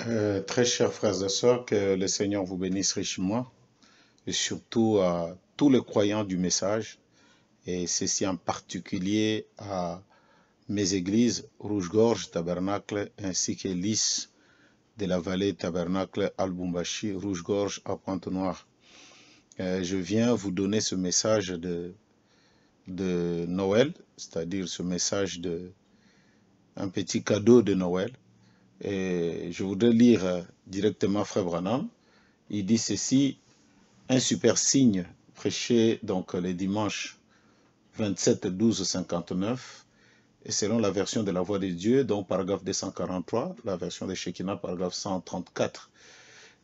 Très chers frères et sœurs, que le Seigneur vous bénisse richement et surtout à tous les croyants du message et ceci en particulier à mes églises Rouge-Gorge, Tabernacle ainsi que Lys de la vallée Tabernacle Al-Bumbashi, Rouge-Gorge à Pointe-Noire. Je viens vous donner ce message de Noël, c'est-à-dire ce message un petit cadeau de Noël. Et je voudrais lire directement Frère Branham. Il dit ceci: un super signe prêché donc les dimanches 27 12 59 et selon la version de la voix de Dieu, donc paragraphe 243, la version de Shekinah, paragraphe 134.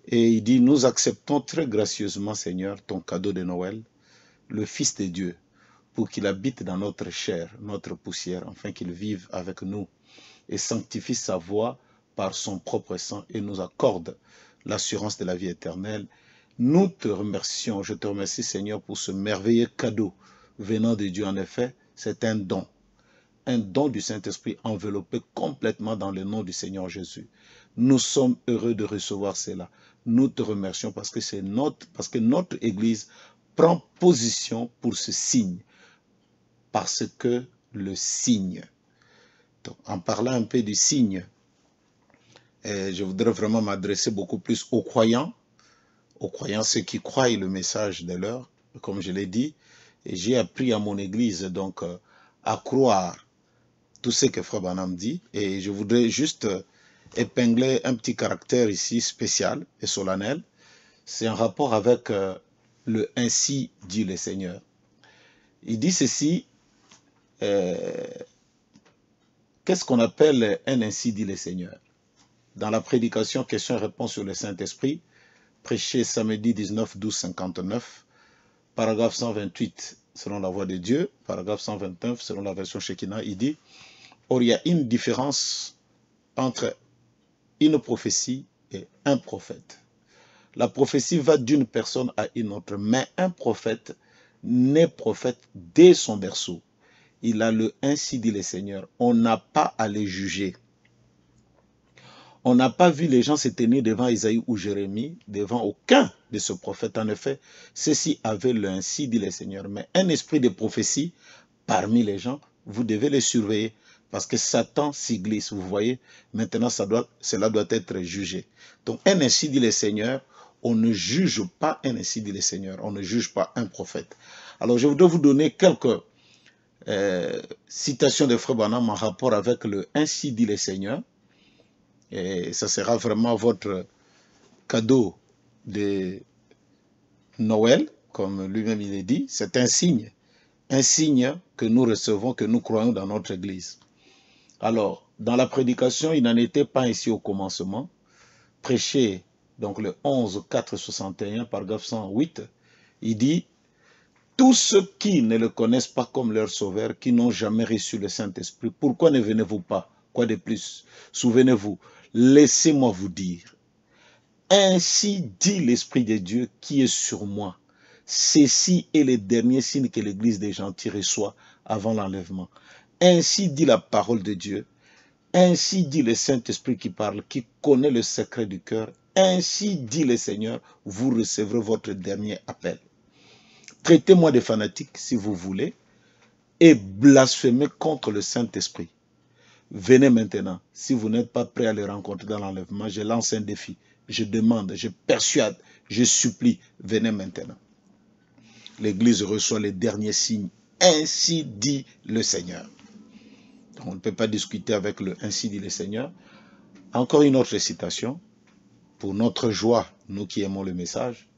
Et il dit: nous acceptons très gracieusement, Seigneur, ton cadeau de Noël, le Fils de Dieu, pour qu'il habite dans notre chair, notre poussière, afin qu'il vive avec nous et sanctifie sa voix par son propre sang et nous accorde l'assurance de la vie éternelle. Nous te remercions, je te remercie Seigneur pour ce merveilleux cadeau venant de Dieu. En effet, c'est un don du Saint-Esprit enveloppé complètement dans le nom du Seigneur Jésus. Nous sommes heureux de recevoir cela. Nous te remercions parce que notre Église prend position pour ce signe, parce que le signe. Donc, en parlant un peu du signe, je voudrais vraiment m'adresser beaucoup plus aux croyants, ceux qui croient le message de l'heure, comme je l'ai dit. Et j'ai appris à mon église donc à croire tout ce que Frère Branham dit. Et je voudrais juste épingler un petit caractère ici spécial et solennel. C'est en rapport avec le ainsi dit le Seigneur. Il dit ceci: qu'est-ce qu'on appelle un ainsi dit le Seigneur? Dans la prédication question et réponse sur le Saint-Esprit, prêché samedi 19 12 59, paragraphe 128 selon la voix de Dieu, paragraphe 129 selon la version Shekinah, il dit: or il y a une différence entre une prophétie et un prophète. La prophétie va d'une personne à une autre, mais un prophète n'est prophète dès son berceau. Il a le ainsi dit le Seigneur. On n'a pas à les juger. On n'a pas vu les gens se tenir devant Isaïe ou Jérémie, devant aucun de ce prophète. En effet, ceux-ci avaient le ainsi dit le Seigneur. Mais un esprit de prophétie parmi les gens, vous devez les surveiller parce que Satan s'y glisse. Vous voyez, maintenant cela doit être jugé. Donc un ainsi dit le Seigneur, on ne juge pas un ainsi dit le Seigneur. On ne juge pas un prophète. Alors je voudrais vous donner quelques citations de Frère Branham en rapport avec le ainsi dit le Seigneur. Et ça sera vraiment votre cadeau de Noël, comme lui-même il est dit. C'est un signe que nous recevons, que nous croyons dans notre Église. Alors, dans la prédication, il n'en était pas ainsi au commencement. Prêché, donc le 11 4 61, paragraphe 108, il dit: tous ceux qui ne le connaissent pas comme leur sauveur, qui n'ont jamais reçu le Saint-Esprit, pourquoi ne venez-vous pas? Quoi de plus? Souvenez-vous, laissez-moi vous dire, ainsi dit l'Esprit de Dieu qui est sur moi. Ceci est le dernier signe que l'Église des gentils reçoit avant l'enlèvement. Ainsi dit la parole de Dieu. Ainsi dit le Saint-Esprit qui parle, qui connaît le secret du cœur. Ainsi dit le Seigneur, vous recevrez votre dernier appel. Traitez-moi de fanatique si vous voulez et blasphémez contre le Saint-Esprit. Venez maintenant. Si vous n'êtes pas prêt à le rencontrer dans l'enlèvement, je lance un défi. Je demande, je persuade, je supplie. Venez maintenant. L'Église reçoit les derniers signes. Ainsi dit le Seigneur. On ne peut pas discuter avec le ainsi dit le Seigneur. Encore une autre citation. Pour notre joie, nous qui aimons le message.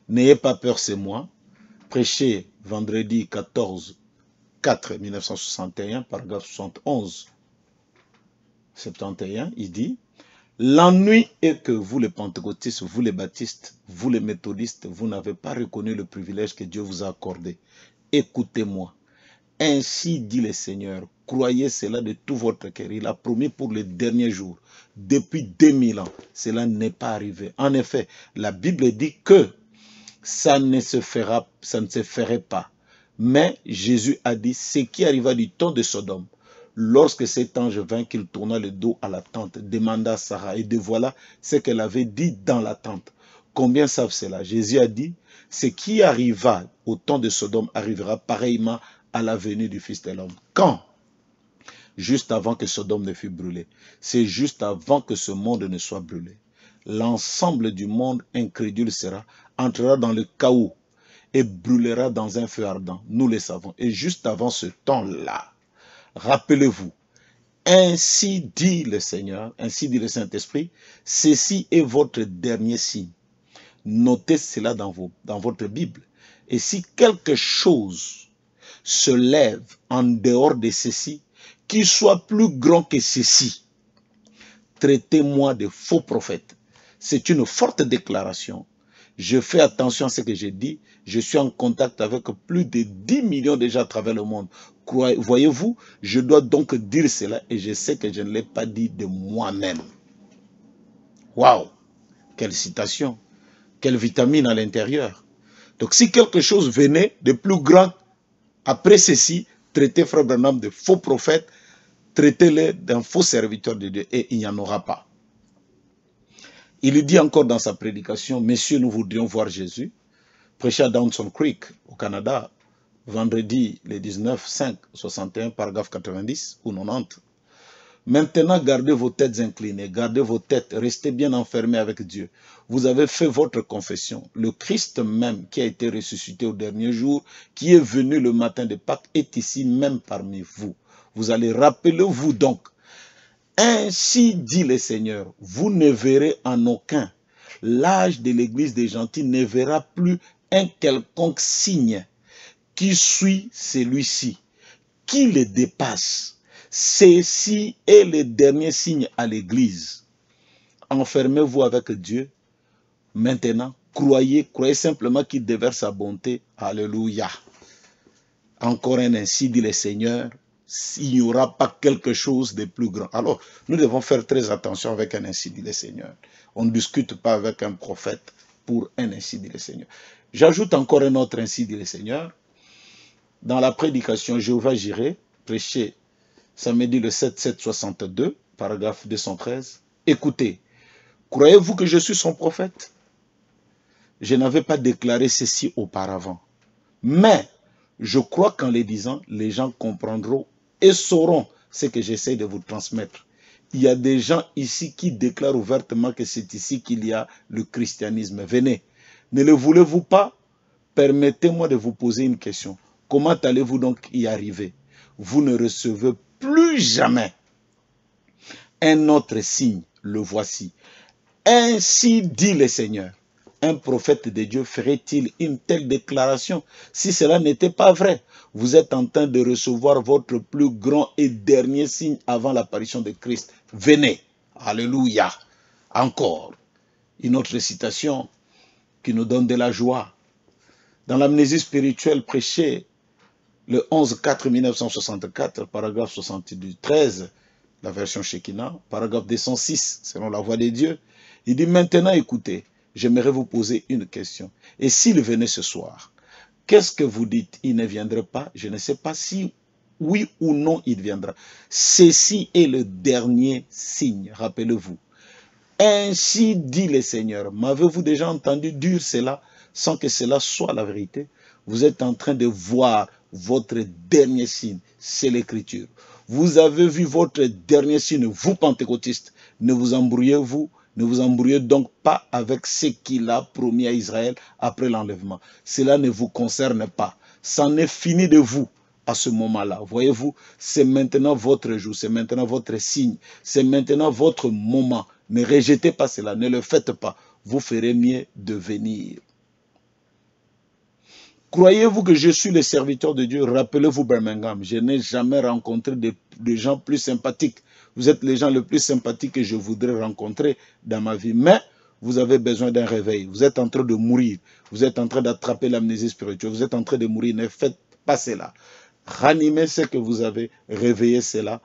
N'ayez pas peur, c'est moi. Prêché vendredi 14 4 1961, paragraphe 71. 71, il dit: l'ennui est que vous les pentecôtistes, vous les baptistes, vous les méthodistes, vous n'avez pas reconnu le privilège que Dieu vous a accordé. Écoutez-moi. Ainsi dit le Seigneur, croyez cela de tout votre cœur. Il a promis pour les derniers jours. Depuis 2000 ans, cela n'est pas arrivé. En effet, la Bible dit que ça ne se ferait pas. Mais Jésus a dit, ce qui arriva du temps de Sodome, Lorsque cet ange vint, qu'il tourna le dos à la tente, demanda à Sarah, et de voilà ce qu'elle avait dit dans la tente. Combien savent cela? Jésus a dit, ce qui arriva au temps de Sodome arrivera pareillement à la venue du Fils de l'homme. Quand? Juste avant que Sodome ne fût brûlé. C'est juste avant que ce monde ne soit brûlé. L'ensemble du monde incrédule entrera dans le chaos et brûlera dans un feu ardent. Nous le savons. Et juste avant ce temps-là, rappelez-vous, ainsi dit le Seigneur, ainsi dit le Saint-Esprit, ceci est votre dernier signe. Notez cela dans votre Bible. Et si quelque chose se lève en dehors de ceci, qui soit plus grand que ceci, traitez-moi de faux prophètes. C'est une forte déclaration. Je fais attention à ce que je dis. Je suis en contact avec plus de 10 millions déjà à travers le monde. Voyez-vous, je dois donc dire cela et je sais que je ne l'ai pas dit de moi-même. Waouh! Quelle citation! Quelle vitamine à l'intérieur! Donc si quelque chose venait de plus grand après ceci, traitez Frère Branham de faux prophètes, traitez-les d'un faux serviteur de Dieu et il n'y en aura pas. Il dit encore dans sa prédication, messieurs, nous voudrions voir Jésus, prêché à Dawson Creek, au Canada, vendredi le 19/5/61, paragraphe 90 ou 90. Maintenant, gardez vos têtes inclinées, gardez vos têtes, restez bien enfermés avec Dieu. Vous avez fait votre confession. Le Christ même qui a été ressuscité au dernier jour, qui est venu le matin de Pâques, est ici même parmi vous. Vous allez rappelez-vous donc. Ainsi dit le Seigneur, vous ne verrez en aucun. L'âge de l'église des gentils ne verra plus un quelconque signe qui suit celui-ci, qui le dépasse. Ceci est le dernier signe à l'église. Enfermez-vous avec Dieu. Maintenant, croyez simplement qu'il déverse sa bonté. Alléluia. Encore un ainsi dit le Seigneur. Il n'y aura pas quelque chose de plus grand. Alors, nous devons faire très attention avec un ainsi dit le Seigneur. On ne discute pas avec un prophète pour un ainsi dit le Seigneur. J'ajoute encore un autre ainsi dit le Seigneur. Dans la prédication Jéhovah Jireh, prêché samedi le 7/7/62, paragraphe 213. Écoutez, croyez-vous que je suis son prophète? Je n'avais pas déclaré ceci auparavant. Mais je crois qu'en le disant, les gens comprendront et sauront ce que j'essaie de vous transmettre. Il y a des gens ici qui déclarent ouvertement que c'est ici qu'il y a le christianisme. Venez, ne le voulez-vous pas? Permettez-moi de vous poser une question. Comment allez-vous donc y arriver? Vous ne recevez plus jamais un autre signe, le voici. Ainsi dit le Seigneur. Un prophète de Dieu ferait-il une telle déclaration? Si cela n'était pas vrai, vous êtes en train de recevoir votre plus grand et dernier signe avant l'apparition de Christ. Venez. Alléluia. Encore une autre citation qui nous donne de la joie. Dans l'amnésie spirituelle prêchée le 11/4/1964, paragraphe 13, la version Shekinah, paragraphe 206, selon la voix de Dieu, il dit maintenant écoutez, j'aimerais vous poser une question. Et s'il venait ce soir, qu'est-ce que vous dites? Il ne viendrait pas? Je ne sais pas si oui ou non il viendra. Ceci est le dernier signe, rappelez-vous. Ainsi dit le Seigneur. M'avez-vous déjà entendu dire cela sans que cela soit la vérité? Vous êtes en train de voir votre dernier signe, c'est l'écriture. Vous avez vu votre dernier signe, vous pentecôtistes. Ne vous embrouillez donc pas avec ce qu'il a promis à Israël après l'enlèvement. Cela ne vous concerne pas. C'en est fini de vous à ce moment-là. Voyez-vous, c'est maintenant votre jour, c'est maintenant votre signe, c'est maintenant votre moment. Ne rejetez pas cela, ne le faites pas. Vous ferez mieux de venir. Croyez-vous que je suis le serviteur de Dieu? Rappelez-vous Birmingham, je n'ai jamais rencontré de gens plus sympathiques. Vous êtes les gens les plus sympathiques que je voudrais rencontrer dans ma vie. Mais vous avez besoin d'un réveil. Vous êtes en train de mourir. Vous êtes en train d'attraper l'amnésie spirituelle. Vous êtes en train de mourir. Ne faites pas cela. Ranimez ce que vous avez. Réveillez cela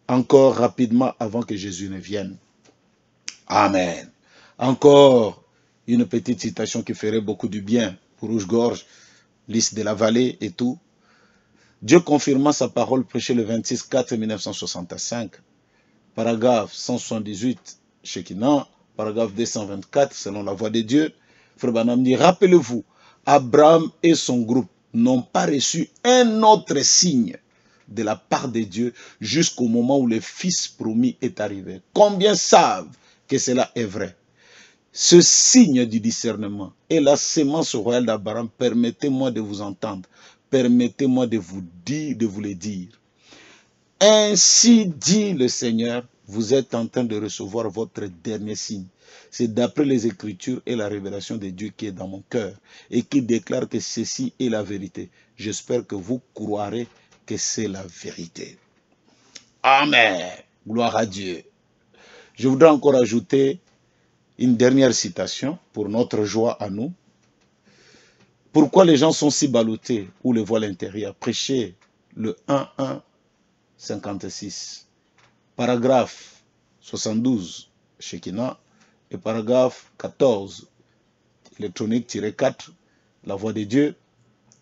encore rapidement avant que Jésus ne vienne. Amen. Encore une petite citation qui ferait beaucoup du bien pour Rouge-Gorge, Lys de la Vallée et tout. Dieu confirma sa parole prêchée le 26/4/1965, paragraphe 178, Shekinah, paragraphe 224, selon la voix de Dieu. Frère Branham dit, rappelez-vous, Abraham et son groupe n'ont pas reçu un autre signe de la part de Dieu jusqu'au moment où le Fils promis est arrivé. Combien savent que cela est vrai? Ce signe du discernement est la sémence royale d'Abraham. Permettez-moi de vous entendre. Permettez-moi de vous le dire. Ainsi dit le Seigneur, vous êtes en train de recevoir votre dernier signe. C'est d'après les Écritures et la révélation de Dieu qui est dans mon cœur et qui déclare que ceci est la vérité. J'espère que vous croirez que c'est la vérité. Amen. Gloire à Dieu. Je voudrais encore ajouter une dernière citation pour notre joie à nous. Pourquoi les gens sont si ballottés ou le voile intérieur? Prêchez le 1:1:56. Paragraphe 72, Shekinah, et paragraphe 14, électronique-4, la voix de Dieu.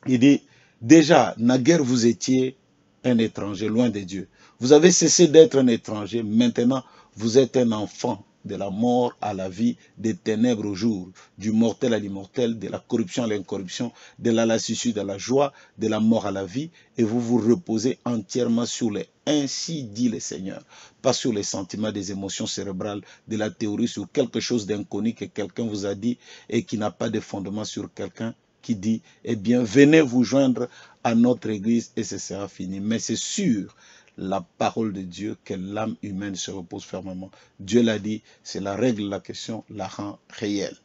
Il dit, déjà, naguère vous étiez un étranger, loin de Dieu. Vous avez cessé d'être un étranger, maintenant vous êtes un enfant, de la mort à la vie, des ténèbres au jour, du mortel à l'immortel, de la corruption à l'incorruption, de la lassitude à la joie, de la mort à la vie, et vous vous reposez entièrement sur les ainsi dit le Seigneur, pas sur les sentiments des émotions cérébrales, de la théorie sur quelque chose d'inconnu que quelqu'un vous a dit et qui n'a pas de fondement sur quelqu'un qui dit, eh bien, venez vous joindre à notre église et ce sera fini. Mais c'est sûr, la parole de Dieu, que l'âme humaine se repose fermement. Dieu l'a dit, c'est la règle, la question la rend réelle.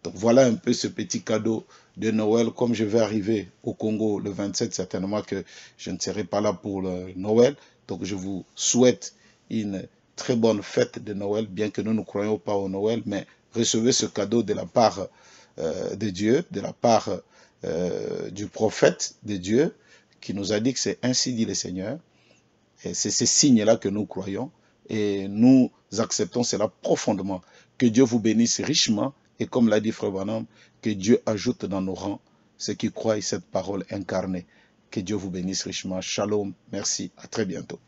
Donc voilà un peu ce petit cadeau de Noël. Comme je vais arriver au Congo le 27, certainement que je ne serai pas là pour le Noël. Donc je vous souhaite une très bonne fête de Noël, bien que nous ne croyons pas au Noël, mais recevez ce cadeau de la part de Dieu, de la part du prophète de Dieu, qui nous a dit que c'est ainsi dit le Seigneur. Et c'est ces signes-là que nous croyons et nous acceptons cela profondément. Que Dieu vous bénisse richement et comme l'a dit Frère Branham, que Dieu ajoute dans nos rangs ceux qui croient cette parole incarnée. Que Dieu vous bénisse richement. Shalom, merci, à très bientôt.